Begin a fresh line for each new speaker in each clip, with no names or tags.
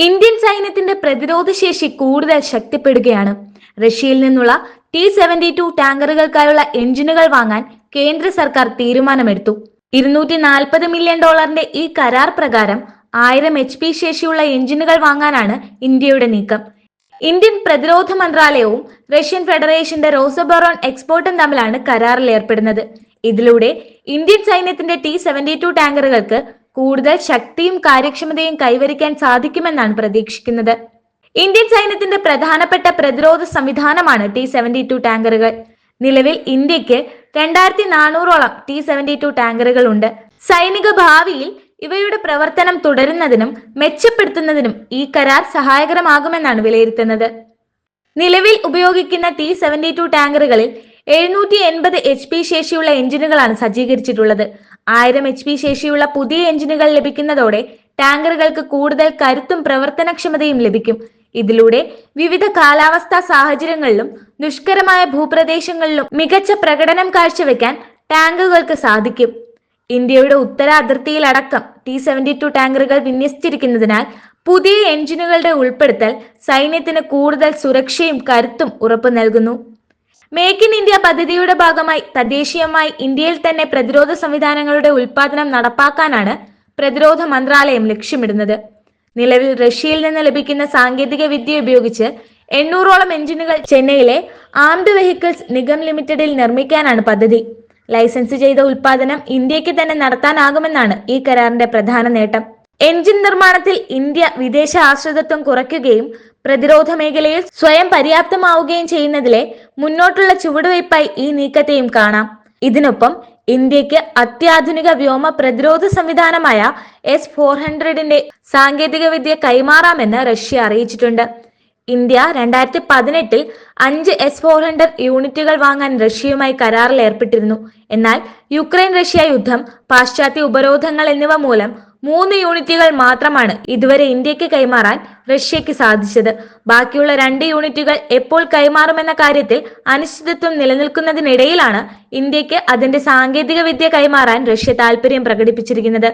Indian സൈന്യത്തിന്റെ പ്രതിരോധ ശേഷി കൂടുതൽ ശക്തിപ്പെടുകയാണ്. റഷ്യയിൽ നിന്നുള്ള T-72 ടാങ്കറുകൾക്കായുള്ള എഞ്ചിനുകൾ വാങ്ങാൻ കേന്ദ്ര സർക്കാർ തീരുമാനമെടുത്തു. $240 മില്യൺ ഈ കരാർ പ്രകാരം 1000 HP ശേഷിയുള്ള എഞ്ചിനുകൾ വാങ്ങാനാണ് ഇന്ത്യയുടെ നീക്കം. ഇന്ത്യൻ പ്രതിരോധ മന്ത്രാലയവും റഷ്യൻ ഫെഡറേഷന്റെ റോസബോറോൺ എക്സ്പോർട്ടും തമ്മിലാണ് കരാറിൽ ഏർപ്പെടുന്നത്. ഇതിലൂടെ ഇന്ത്യൻ സൈന്യത്തിന്റെ T-72 ടാങ്കറുകൾക്ക് കൂടുതൽ ശക്തിയും കാര്യക്ഷമതയും കൈവരിക്കാൻ സാധിക്കുമെന്നാണ് പ്രതീക്ഷിക്കുന്നത്. ഇന്ത്യൻ സൈന്യത്തിന്റെ പ്രധാനപ്പെട്ട പ്രതിരോധ സംവിധാനമാണ് T-72 ടാങ്കറുകൾ. നിലവിൽ ഇന്ത്യക്ക് 2400ഓളം T-72 ടാങ്കറുകൾ ഉണ്ട്. സൈനിക ഭാവിയിൽ ഇവയുടെ പ്രവർത്തനം തുടരുന്നതിനും മെച്ചപ്പെടുത്തുന്നതിനും ഈ കരാർ സഹായകരമാകുമെന്നാണ് വിലയിരുത്തുന്നത്. നിലവിൽ ഉപയോഗിക്കുന്ന T-72 ടാങ്കറുകളിൽ 780 HP ശേഷിയുള്ള എഞ്ചിനുകളാണ് സജ്ജീകരിച്ചിട്ടുള്ളത്. 1000 HP ശേഷിയുള്ള പുതിയ എഞ്ചിനുകൾ ലഭിക്കുന്നതോടെ ടാങ്കറുകൾക്ക് കൂടുതൽ കരുത്തും പ്രവർത്തനക്ഷമതയും ലഭിക്കും. ഇതിലൂടെ വിവിധ കാലാവസ്ഥാ സാഹചര്യങ്ങളിലും ദുഷ്കരമായ ഭൂപ്രദേശങ്ങളിലും മികച്ച പ്രകടനം കാഴ്ചവെക്കാൻ ടാങ്കുകൾക്ക് സാധിക്കും. ഇന്ത്യയുടെ ഉത്തര അതിർത്തിയിലടക്കം T-72 ടാങ്കറുകൾ വിന്യസിച്ചിരിക്കുന്നതിനാൽ പുതിയ എഞ്ചിനുകളുടെ ഉൾപ്പെടുത്തൽ സൈന്യത്തിന് കൂടുതൽ സുരക്ഷയും കരുത്തും ഉറപ്പു നൽകുന്നു. മേക്ക് ഇൻ ഇന്ത്യ പദ്ധതിയുടെ ഭാഗമായി തദ്ദേശീയമായി ഇന്ത്യയിൽ തന്നെ പ്രതിരോധ സംവിധാനങ്ങളുടെ ഉൽപാദനം നടപ്പാക്കാനാണ് പ്രതിരോധ മന്ത്രാലയം ലക്ഷ്യമിടുന്നത്. നിലവിൽ റഷ്യയിൽ നിന്ന് ലഭിക്കുന്ന സാങ്കേതിക വിദ്യ ഉപയോഗിച്ച് 800ഓളം എഞ്ചിനുകൾ ചെന്നൈയിലെ ആംഡ് വെഹിക്കിൾസ് നിഗം ലിമിറ്റഡിൽ നിർമ്മിക്കാനാണ് പദ്ധതി. ലൈസൻസ് ചെയ്ത ഉൽപാദനം ഇന്ത്യക്ക് തന്നെ നടത്താനാകുമെന്നാണ് ഈ കരാറിന്റെ പ്രധാന നേട്ടം. എഞ്ചിൻ നിർമ്മാണത്തിൽ ഇന്ത്യ വിദേശ ആശ്രിതത്വം കുറയ്ക്കുകയും പ്രതിരോധ മേഖലയിൽ സ്വയം പര്യാപ്തമാവുകയും ചെയ്യുന്നതിലെ മുന്നോട്ടുള്ള ചുവടുവയ്പായി ഈ നീക്കത്തെയും കാണാം. ഇതിനൊപ്പം ഇന്ത്യക്ക് അത്യാധുനിക വ്യോമ പ്രതിരോധ സംവിധാനമായ S-400ന്റെ സാങ്കേതിക വിദ്യ കൈമാറാമെന്ന് റഷ്യ അറിയിച്ചിട്ടുണ്ട്. ഇന്ത്യ 2018-ൽ 5 S-400 യൂണിറ്റുകൾ വാങ്ങാൻ റഷ്യയുമായി കരാറിൽ ഏർപ്പെട്ടിരുന്നു. എന്നാൽ യുക്രൈൻ റഷ്യ യുദ്ധം, പാശ്ചാത്യ ഉപരോധങ്ങൾ എന്നിവ മൂലം 3 യൂണിറ്റുകൾ മാത്രമാണ് ഇതുവരെ ഇന്ത്യക്ക് കൈമാറാൻ റഷ്യക്ക് സാധിച്ചത്. ബാക്കിയുള്ള 2 യൂണിറ്റുകൾ എപ്പോൾ കൈമാറുമെന്ന കാര്യത്തിൽ അനിശ്ചിതത്വം നിലനിൽക്കുന്നതിനിടയിലാണ് ഇന്ത്യക്ക് അതിന്റെ സാങ്കേതിക വിദ്യ കൈമാറാൻ റഷ്യ താൽപര്യം പ്രകടിപ്പിച്ചിരിക്കുന്നത്.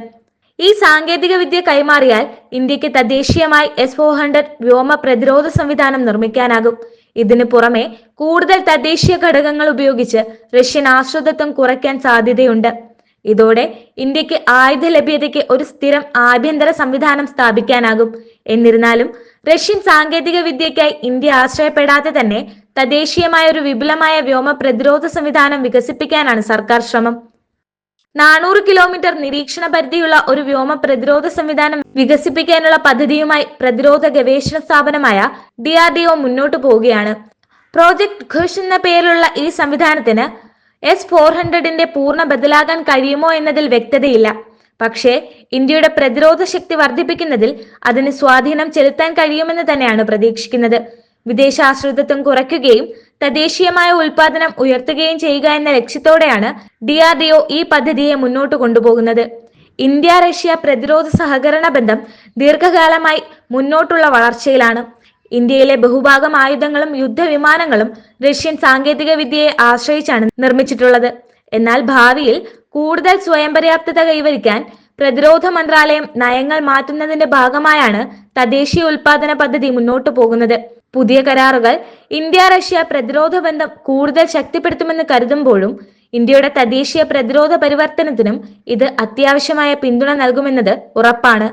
ഈ സാങ്കേതിക വിദ്യ കൈമാറിയാൽ ഇന്ത്യക്ക് തദ്ദേശീയമായി S-400 വ്യോമ പ്രതിരോധ സംവിധാനം നിർമ്മിക്കാനാകും. ഇതിനു പുറമെ കൂടുതൽ തദ്ദേശീയ ഘടകങ്ങൾ ഉപയോഗിച്ച് റഷ്യൻ ആശ്രിതത്വം കുറയ്ക്കാൻ സാധ്യതയുണ്ട്. ഇതോടെ ഇന്ത്യക്ക് ആയുധ ലഭ്യതയ്ക്ക് ഒരു സ്ഥിരം ആഭ്യന്തര സംവിധാനം സ്ഥാപിക്കാനാകും. എന്നിരുന്നാലും റഷ്യൻ സാങ്കേതിക വിദ്യയ്ക്കായി ഇന്ത്യ ആശ്രയപ്പെടാതെ തന്നെ തദ്ദേശീയമായ ഒരു വിപുലമായ വ്യോമ പ്രതിരോധ സംവിധാനം വികസിപ്പിക്കാനാണ് സർക്കാർ ശ്രമം. 400 കിലോമീറ്റർ നിരീക്ഷണ പരിധിയുള്ള ഒരു വ്യോമ പ്രതിരോധ സംവിധാനം വികസിപ്പിക്കാനുള്ള പദ്ധതിയുമായി പ്രതിരോധ ഗവേഷണ സ്ഥാപനമായ DRDO മുന്നോട്ടു പോവുകയാണ്. പ്രോജക്ട് ഘോഷ് എന്ന പേരിലുള്ള ഈ സംവിധാനത്തിന് S-400ന്റെ പൂർണ്ണ ബദലാകാൻ കഴിയുമോ എന്നതിൽ വ്യക്തതയില്ല. പക്ഷേ ഇന്ത്യയുടെ പ്രതിരോധ ശക്തി വർദ്ധിപ്പിക്കുന്നതിൽ അതിന് സ്വാധീനം ചെലുത്താൻ കഴിയുമെന്ന് തന്നെയാണ് പ്രതീക്ഷിക്കുന്നത്. വിദേശാശ്രിതത്വം കുറയ്ക്കുകയും തദ്ദേശീയമായ ഉൽപാദനം ഉയർത്തുകയും ചെയ്യുക എന്ന ലക്ഷ്യത്തോടെയാണ് DRDO ഈ പദ്ധതിയെ മുന്നോട്ട് കൊണ്ടുപോകുന്നത്. ഇന്ത്യ റഷ്യ പ്രതിരോധ സഹകരണ ബന്ധം ദീർഘകാലമായി മുന്നോട്ടുള്ള വളർച്ചയിലാണ്. ഇന്ത്യയിലെ ബഹുഭാഗം ആയുധങ്ങളും യുദ്ധവിമാനങ്ങളും റഷ്യൻ സാങ്കേതിക വിദ്യയെ ആശ്രയിച്ചാണ് നിർമ്മിച്ചിട്ടുള്ളത്. എന്നാൽ ഭാവിയിൽ കൂടുതൽ സ്വയം പര്യാപ്തത കൈവരിക്കാൻ പ്രതിരോധ മന്ത്രാലയം നയങ്ങൾ മാറ്റുന്നതിന്റെ ഭാഗമായാണ് തദ്ദേശീയ ഉൽപാദന പദ്ധതി മുന്നോട്ടു പോകുന്നത്. പുതിയ കരാറുകൾ ഇന്ത്യ റഷ്യ പ്രതിരോധ ബന്ധം കൂടുതൽ ശക്തിപ്പെടുത്തുമെന്ന് കരുതുമ്പോഴും ഇന്ത്യയുടെ തദ്ദേശീയ പ്രതിരോധ പരിവർത്തനത്തിനും ഇത് അത്യാവശ്യമായ പിന്തുണ നൽകുമെന്നത് ഉറപ്പാണ്.